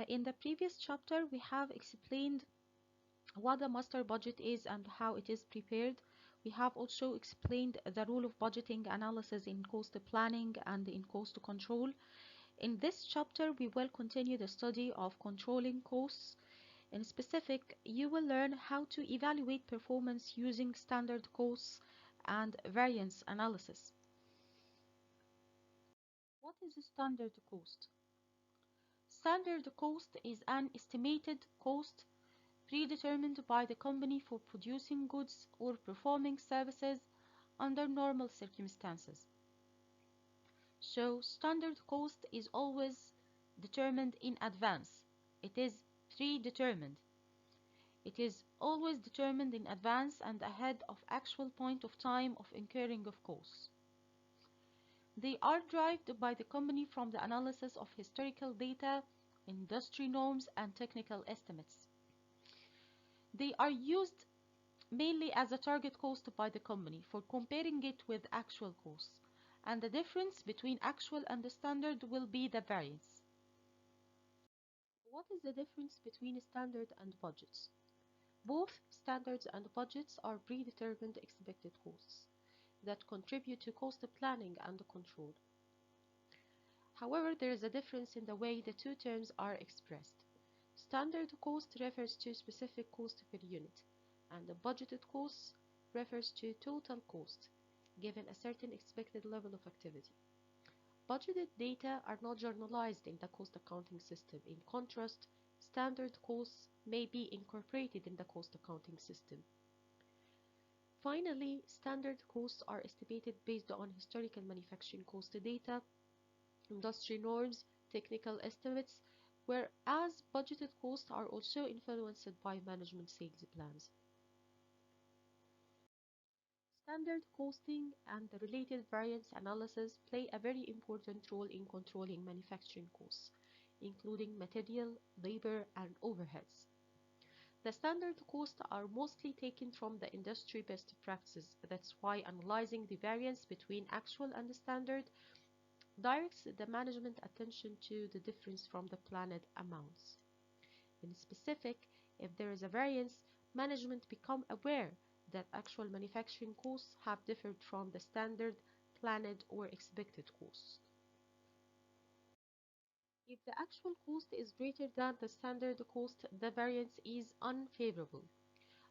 In the previous chapter, we have explained what the master budget is and how it is prepared. We have also explained the role of budgeting analysis in cost planning and in cost control. In this chapter, we will continue the study of controlling costs. In specific, you will learn how to evaluate performance using standard costs and variance analysis. What is a standard cost? Standard cost is an estimated cost predetermined by the company for producing goods or performing services under normal circumstances. So, standard cost is always determined in advance. It is predetermined. It is always determined in advance and ahead of actual point of time of incurring of costs. They are derived by the company from the analysis of historical data, industry norms, and technical estimates. They are used mainly as a target cost by the company for comparing it with actual costs, and the difference between actual and the standard will be the variance. What is the difference between standard and budgets? Both standards and budgets are predetermined expected costs that contribute to cost planning and control. However, there is a difference in the way the two terms are expressed. Standard cost refers to specific cost per unit, and the budgeted cost refers to total cost, given a certain expected level of activity. Budgeted data are not journalized in the cost accounting system. In contrast, standard costs may be incorporated in the cost accounting system. Finally, standard costs are estimated based on historical manufacturing cost data, industry norms, technical estimates, whereas budgeted costs are also influenced by management sales plans. Standard costing and the related variance analysis play a very important role in controlling manufacturing costs, including material, labor, and overheads. The standard costs are mostly taken from the industry best practices. That's why analyzing the variance between actual and standard directs the management attention to the difference from the planned amounts. In specific, if there is a variance, management become aware that actual manufacturing costs have differed from the standard, planned, or expected costs. If the actual cost is greater than the standard cost, the variance is unfavorable.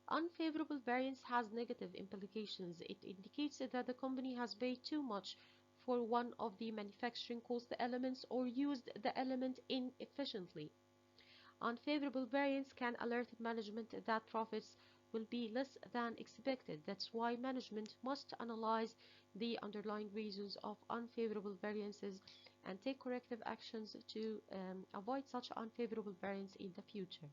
Unfavorable variance has negative implications. It indicates that the company has paid too much for one of the manufacturing cost elements or used the element inefficiently. Unfavorable variance can alert management that profits will be less than expected. That's why management must analyze the underlying reasons of unfavorable variances and take corrective actions to avoid such unfavorable variance in the future.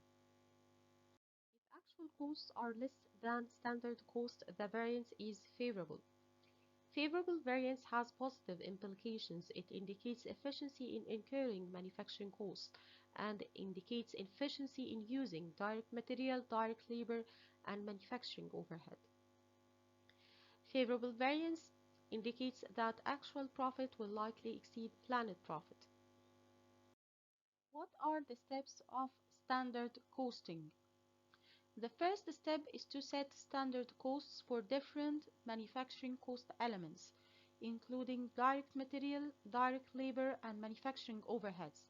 If actual costs are less than standard cost, the variance is favorable. Favorable variance has positive implications. It indicates efficiency in incurring manufacturing costs and indicates efficiency in using direct material, direct labor, and manufacturing overhead. Favorable variance indicates that actual profit will likely exceed planned profit. What are the steps of standard costing? The first step is to set standard costs for different manufacturing cost elements, including direct material, direct labor, and manufacturing overheads.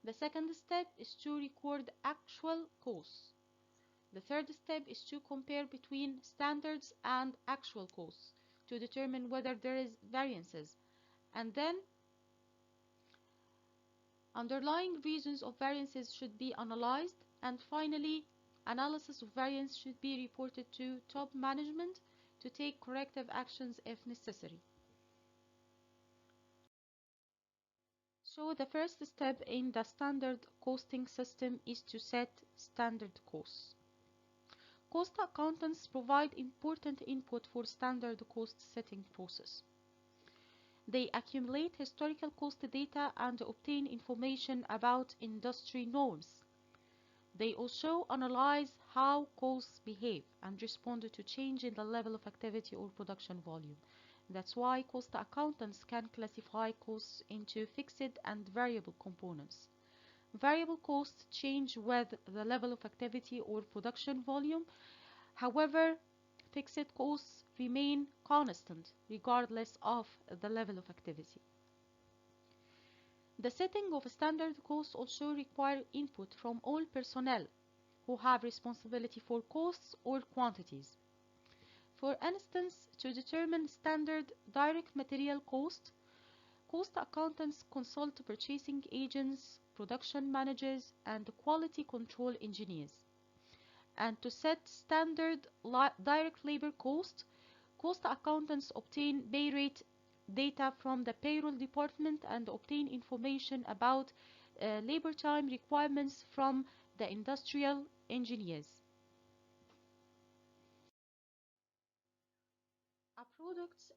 The second step is to record actual costs. The third step is to compare between standards and actual costs to determine whether there is variances. And then, underlying reasons of variances should be analyzed. And finally, analysis of variance should be reported to top management to take corrective actions if necessary. So the first step in the standard costing system is to set standard costs. Cost accountants provide important input for standard cost setting process. They accumulate historical cost data and obtain information about industry norms. They also analyze how costs behave and respond to change in the level of activity or production volume. That's why cost accountants can classify costs into fixed and variable components. Variable costs change with the level of activity or production volume. However, fixed costs remain constant regardless of the level of activity. The setting of standard costs also requires input from all personnel who have responsibility for costs or quantities. For instance, to determine standard direct material cost, cost accountants consult purchasing agents, production managers, and quality control engineers. And to set standard direct labor cost, cost accountants obtain pay rate data from the payroll department and obtain information about labor time requirements from the industrial engineers. A product's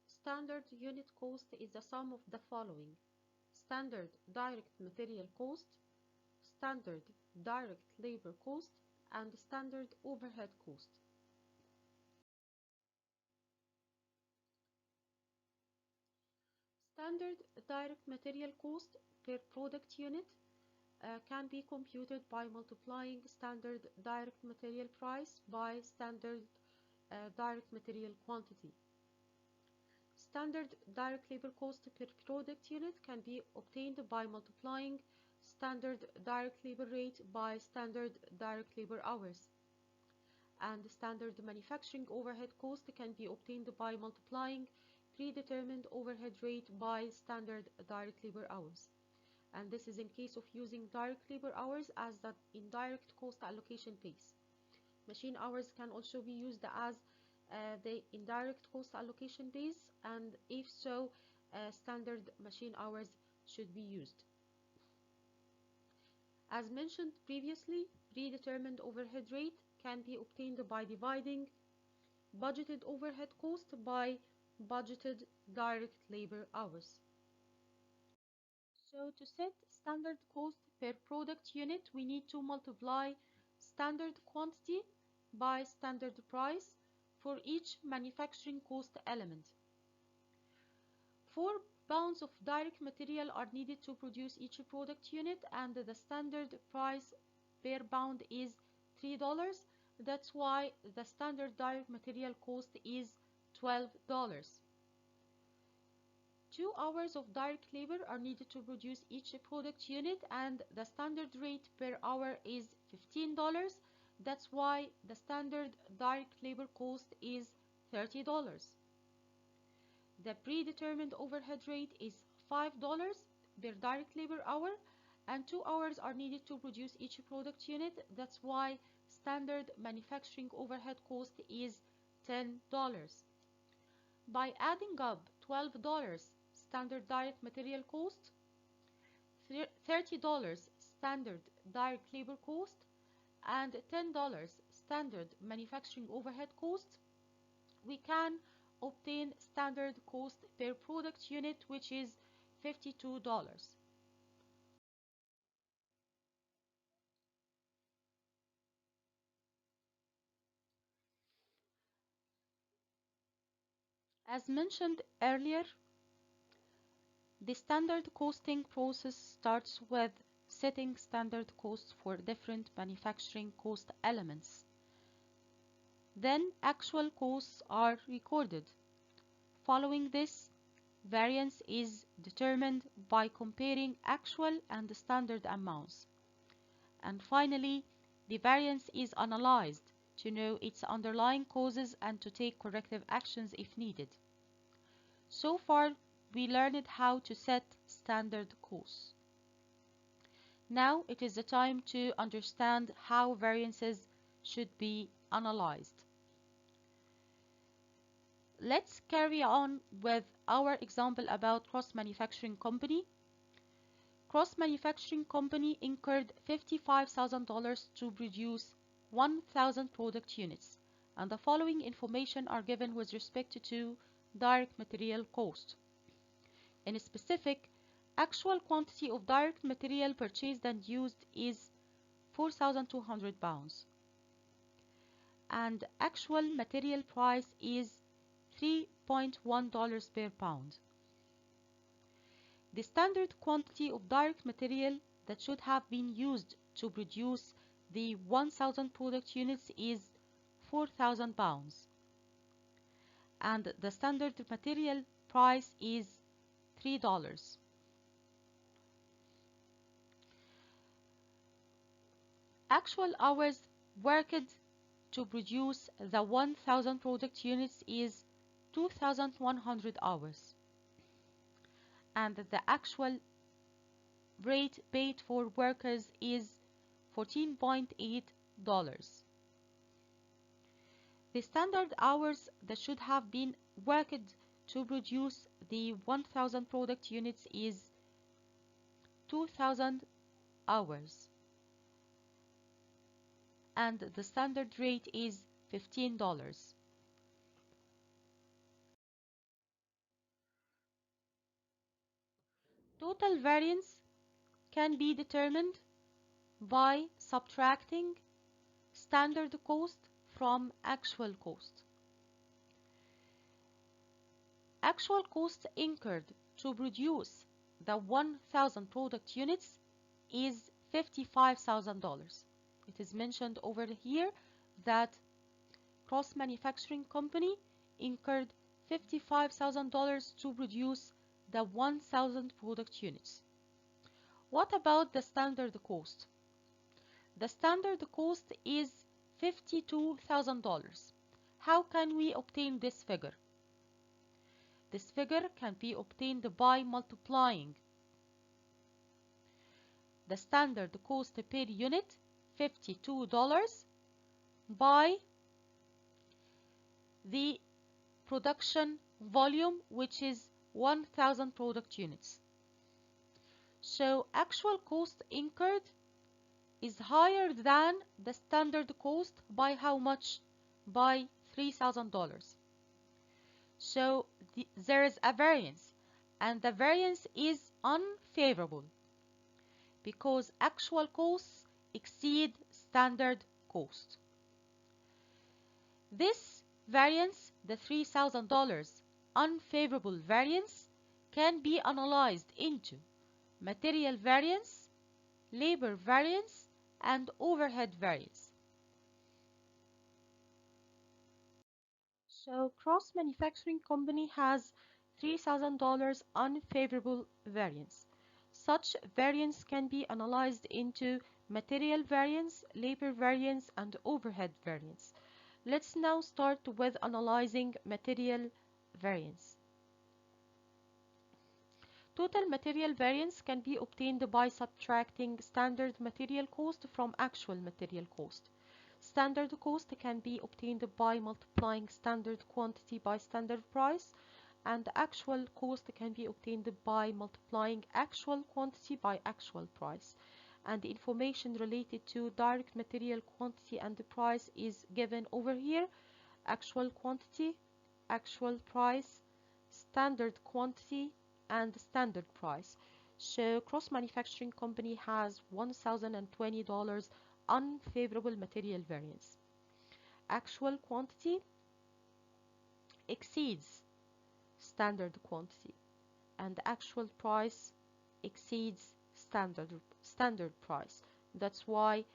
standard unit cost is the sum of the following: standard direct material cost, standard direct labor cost, and standard overhead cost. Standard direct material cost per product unit can be computed by multiplying standard direct material price by standard direct material quantity. Standard direct labor cost per product unit can be obtained by multiplying standard direct labor rate by standard direct labor hours. And standard manufacturing overhead cost can be obtained by multiplying predetermined overhead rate by standard direct labor hours. And this is in case of using direct labor hours as the indirect cost allocation base. Machine hours can also be used as the indirect cost allocation base, and if so, standard machine hours should be used. As mentioned previously, predetermined overhead rate can be obtained by dividing budgeted overhead cost by budgeted direct labor hours. So to set standard cost per product unit, we need to multiply standard quantity by standard price for each manufacturing cost element. 4 pounds of direct material are needed to produce each product unit, and the standard price per pound is $3. That's why the standard direct material cost is $12. 2 hours of direct labor are needed to produce each product unit, and the standard rate per hour is $15. That's why the standard direct labor cost is $30. The predetermined overhead rate is $5 per direct labor hour, and 2 hours are needed to produce each product unit. That's why standard manufacturing overhead cost is $10. By adding up $12 standard direct material cost, $30 standard direct labor cost, and $10 standard manufacturing overhead cost, we can obtain standard cost per product unit, which is $52. As mentioned earlier, the standard costing process starts with setting standard costs for different manufacturing cost elements. Then actual costs are recorded. Following this, variance is determined by comparing actual and standard amounts. And finally, the variance is analyzed to know its underlying causes and to take corrective actions if needed. So far, we learned how to set standard costs. Now it is the time to understand how variances should be analyzed. Let's carry on with our example about cross-manufacturing company. Cross-manufacturing company incurred $55,000 to produce 1,000 product units, and the following information are given with respect to direct material cost. In specific, actual quantity of direct material purchased and used is 4,200 pounds, and actual material price is $3.1 per pound. The standard quantity of direct material that should have been used to produce the 1000 product units is 4,000 pounds, and the standard material price is $3. Actual hours worked to produce the 1000 product units is 2,100 hours, and the actual rate paid for workers is $14.8. The standard hours that should have been worked to produce the 1000 product units is 2000 hours, and the standard rate is $15. Total variance can be determined by subtracting standard cost from actual cost. Actual cost incurred to produce the 1000 product units is $55,000. It is mentioned over here that Cross Manufacturing Company incurred $55,000 to produce the 1000 product units. What about the standard cost? The standard cost is $52,000. How can we obtain this figure? This figure can be obtained by multiplying the standard cost per unit, $52, by the production volume, which is 1000 product units. So actual cost incurred is higher than the standard cost by how much? By $3,000. So there is a variance, and the variance is unfavorable because actual costs exceed standard cost. This variance, the $3,000 unfavorable variance, can be analyzed into material variance, labor variance, and overhead variance. So Cross Manufacturing Company has $3,000 unfavorable variance. Such variance can be analyzed into material variance, labor variance, and overhead variance. Let's now start with analyzing material variance. Total material variance can be obtained by subtracting standard material cost from actual material cost. Standard cost can be obtained by multiplying standard quantity by standard price, and actual cost can be obtained by multiplying actual quantity by actual price. And the information related to direct material quantity and the price is given over here. Actual quantity, actual price, standard quantity, and standard price. So Cross Manufacturing Company has $1,020 unfavorable material variance. Actual quantity exceeds standard quantity, and actual price exceeds standard price. That's why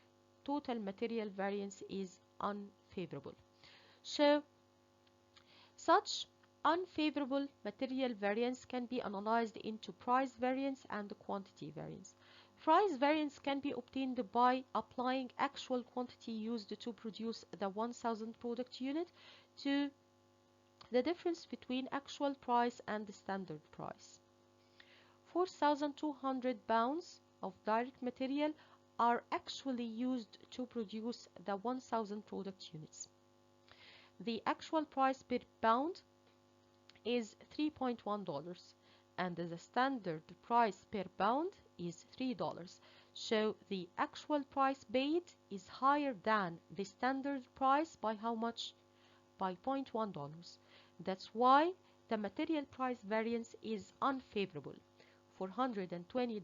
total material variance is unfavorable. So such unfavorable material variance can be analyzed into price variance and quantity variance. Price variance can be obtained by applying actual quantity used to produce the 1000 product unit to the difference between actual price and the standard price. 4,200 pounds of direct material are actually used to produce the 1000 product units. The actual price per pound is $3.1, and the standard price per pound is $3. So the actual price paid is higher than the standard price by how much? By $0.1. That's why the material price variance is unfavorable. $420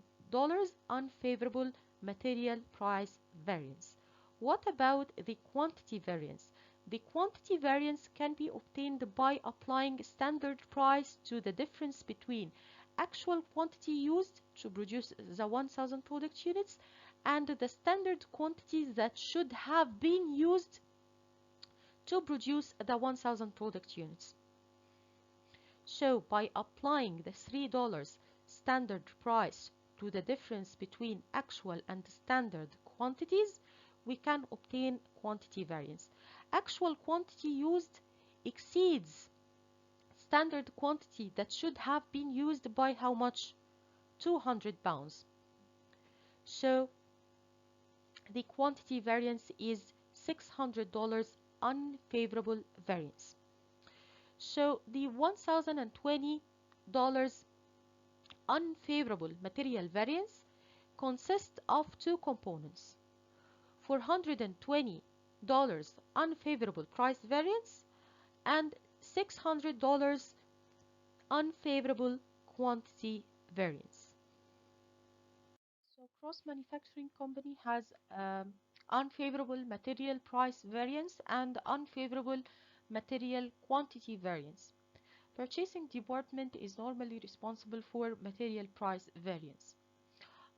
unfavorable material price variance. What about the quantity variance? The quantity variance can be obtained by applying standard price to the difference between actual quantity used to produce the 1000 product units and the standard quantity that should have been used to produce the 1000 product units. So by applying the $3 standard price to the difference between actual and standard quantities, we can obtain quantity variance. Actual quantity used exceeds standard quantity that should have been used by how much? 200 pounds. So the quantity variance is $600 unfavorable variance. So the $1,020 unfavorable material variance consists of two components: $420 unfavorable price variance and $600 unfavorable quantity variance. So cross-manufacturing company has unfavorable material price variance and unfavorable material quantity variance. Purchasing department is normally responsible for material price variance.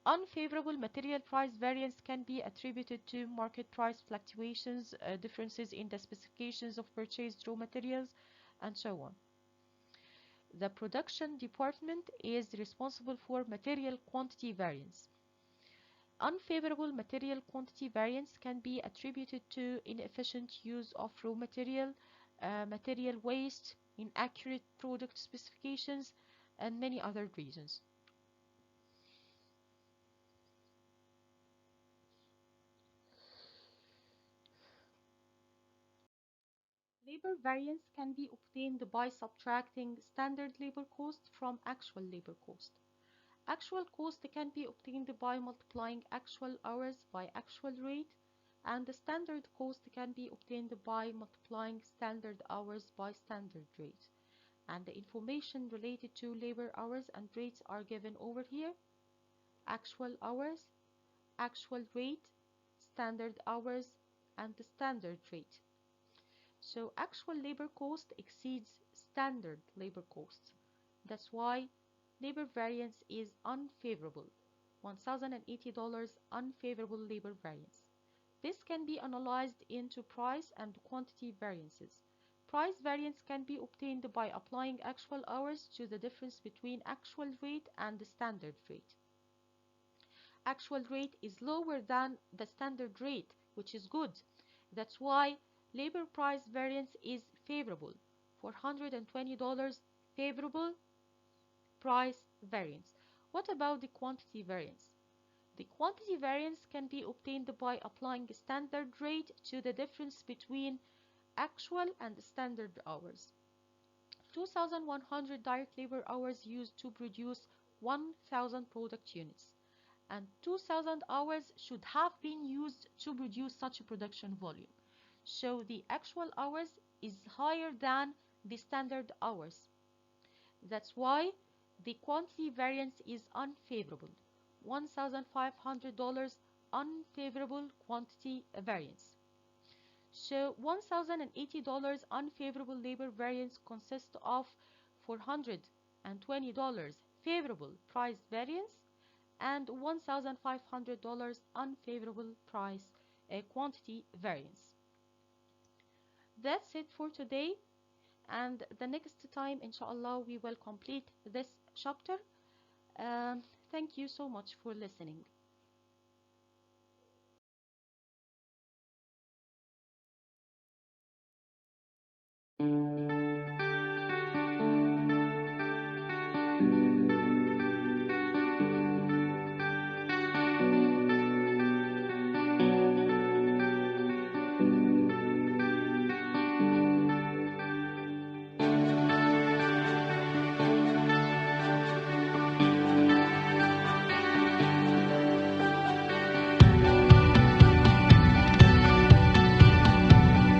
Unfavorable material price variance can be attributed to market price fluctuations, differences in the specifications of purchased raw materials, and so on. The production department is responsible for material quantity variance. Unfavorable material quantity variance can be attributed to inefficient use of raw material, material waste, inaccurate product specifications, and many other reasons. Labor variance can be obtained by subtracting standard labor cost from actual labor cost. Actual cost can be obtained by multiplying actual hours by actual rate, and the standard cost can be obtained by multiplying standard hours by standard rate. And the information related to labor hours and rates are given over here: actual hours, actual rate, standard hours, and the standard rate. So actual labor cost exceeds standard labor cost. That's why labor variance is unfavorable. $1,080 unfavorable labor variance. This can be analyzed into price and quantity variances. Price variance can be obtained by applying actual hours to the difference between actual rate and the standard rate. Actual rate is lower than the standard rate, which is good. That's why labor price variance is favorable. $420 favorable price variance. What about the quantity variance? The quantity variance can be obtained by applying standard rate to the difference between actual and standard hours. 2,100 direct labor hours used to produce 1,000 product units, and 2,000 hours should have been used to produce such a production volume. So the actual hours is higher than the standard hours. That's why the quantity variance is unfavorable. $1,500 unfavorable quantity variance. So $1,080 unfavorable labor variance consists of $420 favorable price variance and $1,500 unfavorable price quantity variance. That's it for today, and the next time inshallah we will complete this chapter. Thank you so much for listening.